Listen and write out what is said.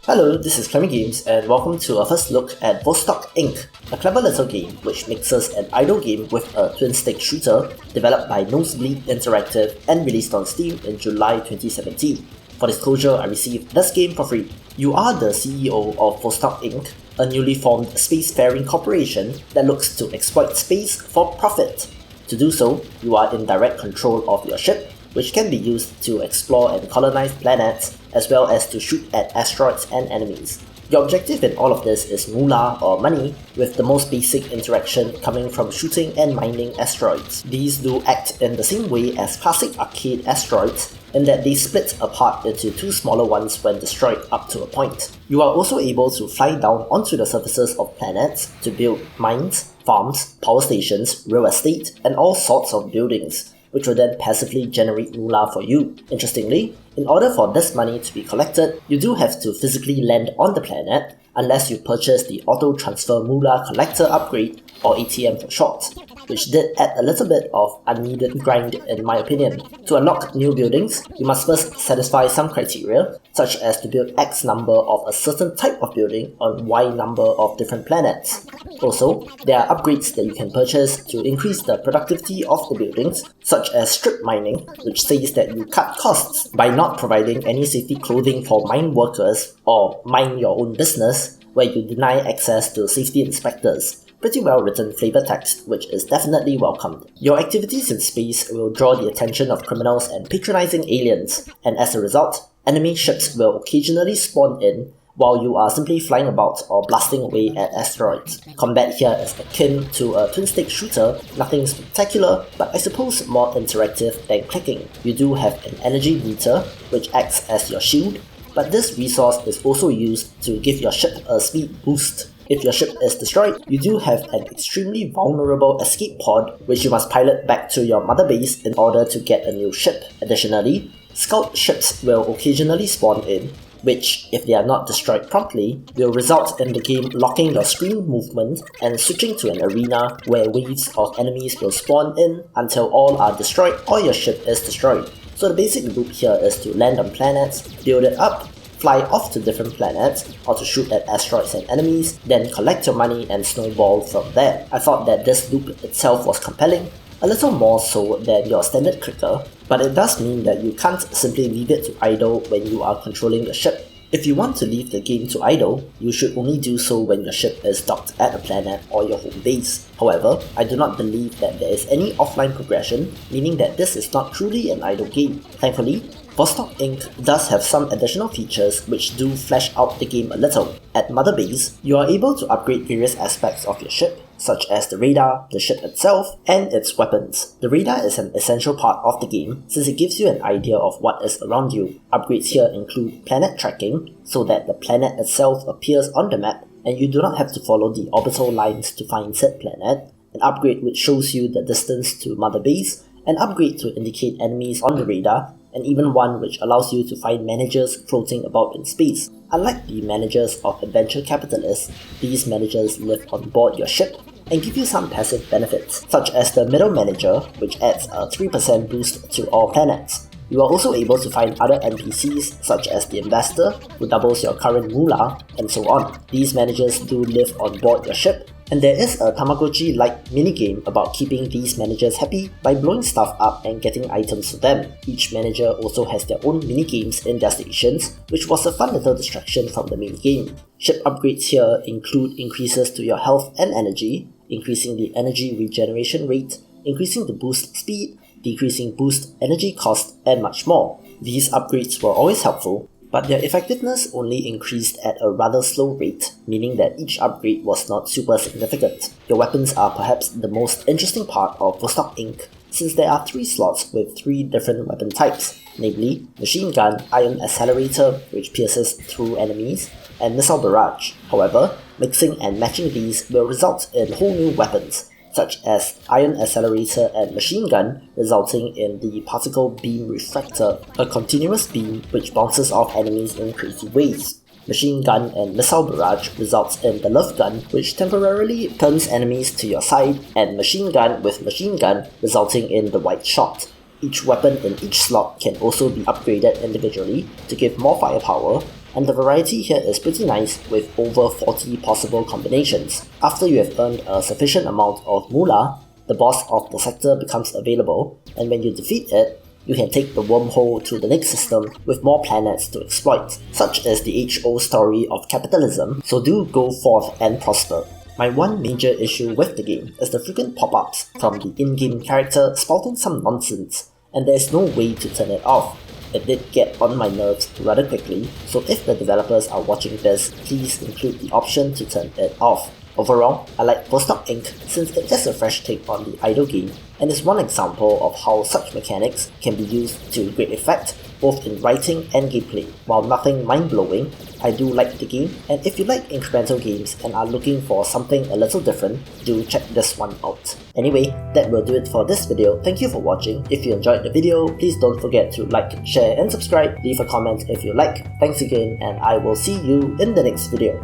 Hello, this is Clemmy Games and welcome to our first look at Vostok Inc., a clever little game which mixes an idle game with a twin-stick shooter developed by Nosebleed Interactive and released on Steam in July 2017. For disclosure, I received this game for free. You are the CEO of Vostok Inc., a newly formed spacefaring corporation that looks to exploit space for profit. To do so, you are in direct control of your ship, which can be used to explore and colonize planets, as well as to shoot at asteroids and enemies. Your objective in all of this is moolah or money, with the most basic interaction coming from shooting and mining asteroids. These do act in the same way as classic arcade asteroids, in that they split apart into two smaller ones when destroyed up to a point. You are also able to fly down onto the surfaces of planets to build mines, farms, power stations, real estate, and all sorts of buildings, which will then passively generate moolah for you. Interestingly, in order for this money to be collected, you do have to physically land on the planet unless you purchase the Auto Transfer Moolah Collector upgrade, or ATM for short, which did add a little bit of unneeded grind in my opinion. To unlock new buildings, you must first satisfy some criteria, such as to build X number of a certain type of building on Y number of different planets. Also, there are upgrades that you can purchase to increase the productivity of the buildings, such as strip mining, which says that you cut costs by not providing any safety clothing for mine workers, or mind your own business, where you deny access to safety inspectors. Pretty well written flavor text, which is definitely welcomed. Your activities in space will draw the attention of criminals and patronizing aliens, and as a result, enemy ships will occasionally spawn in while you are simply flying about or blasting away at asteroids. Combat here is akin to a twin-stick shooter, nothing spectacular, but I suppose more interactive than clicking. You do have an energy meter, which acts as your shield, but this resource is also used to give your ship a speed boost. If your ship is destroyed, you do have an extremely vulnerable escape pod, which you must pilot back to your mother base in order to get a new ship. Additionally, scout ships will occasionally spawn in, which, if they are not destroyed promptly, will result in the game locking your screen movement and switching to an arena where waves of enemies will spawn in until all are destroyed or your ship is destroyed. So the basic loop here is to land on planets, build it up, fly off to different planets, or to shoot at asteroids and enemies, then collect your money and snowball from there. I thought that this loop itself was compelling, a little more so than your standard clicker, but it does mean that you can't simply leave it to idle when you are controlling the ship. If you want to leave the game to idle, you should only do so when your ship is docked at a planet or your home base. However, I do not believe that there is any offline progression, meaning that this is not truly an idle game. Thankfully, Vostok Inc. does have some additional features which do flesh out the game a little. At Mother Base, you are able to upgrade various aspects of your ship, such as the radar, the ship itself, and its weapons. The radar is an essential part of the game since it gives you an idea of what is around you. Upgrades here include planet tracking, so that the planet itself appears on the map and you do not have to follow the orbital lines to find said planet, an upgrade which shows you the distance to Mother Base, an upgrade to indicate enemies on the radar, and even one which allows you to find managers floating about in space. Unlike the managers of Adventure Capitalists, these managers live on board your ship and give you some passive benefits, such as the Middle Manager, which adds a 3% boost to all planets. You are also able to find other NPCs, such as the Investor, who doubles your current moolah, and so on. These managers do live on board your ship, and there is a Tamagotchi-like minigame about keeping these managers happy by blowing stuff up and getting items for them. Each manager also has their own minigames in their stations, which was a fun little distraction from the main game. Ship upgrades here include increases to your health and energy, increasing the energy regeneration rate, increasing the boost speed, decreasing boost energy cost, and much more. These upgrades were always helpful, but their effectiveness only increased at a rather slow rate, meaning that each upgrade was not super significant. Your weapons are perhaps the most interesting part of Vostok Inc., since there are 3 slots with 3 different weapon types, namely Machine Gun, Ion Accelerator, which pierces through enemies, and Missile Barrage. However, mixing and matching these will result in whole new weapons, such as Ion Accelerator and Machine Gun, resulting in the Particle Beam Refractor, a continuous beam which bounces off enemies in crazy ways. Machine Gun and Missile Barrage results in the Love Gun, which temporarily turns enemies to your side, and Machine Gun with Machine Gun resulting in the White Shot. Each weapon in each slot can also be upgraded individually to give more firepower, and the variety here is pretty nice with over 40 possible combinations. After you have earned a sufficient amount of moolah, the boss of the sector becomes available, and when you defeat it, you can take the wormhole to the next system with more planets to exploit. Such is the age-old story of capitalism, so do go forth and prosper. My one major issue with the game is the frequent pop-ups from the in-game character spouting some nonsense, and there is no way to turn it off. It did get on my nerves rather quickly, so if the developers are watching this, please include the option to turn it off. Overall, I like Vostok Inc. since it is a fresh take on the idle game and is one example of how such mechanics can be used to great effect both in writing and gameplay. While nothing mind-blowing, I do like the game, and if you like incremental games and are looking for something a little different, do check this one out. Anyway, that will do it for this video. Thank you for watching. If you enjoyed the video, please don't forget to like, share and subscribe. Leave a comment if you like. Thanks again, and I will see you in the next video.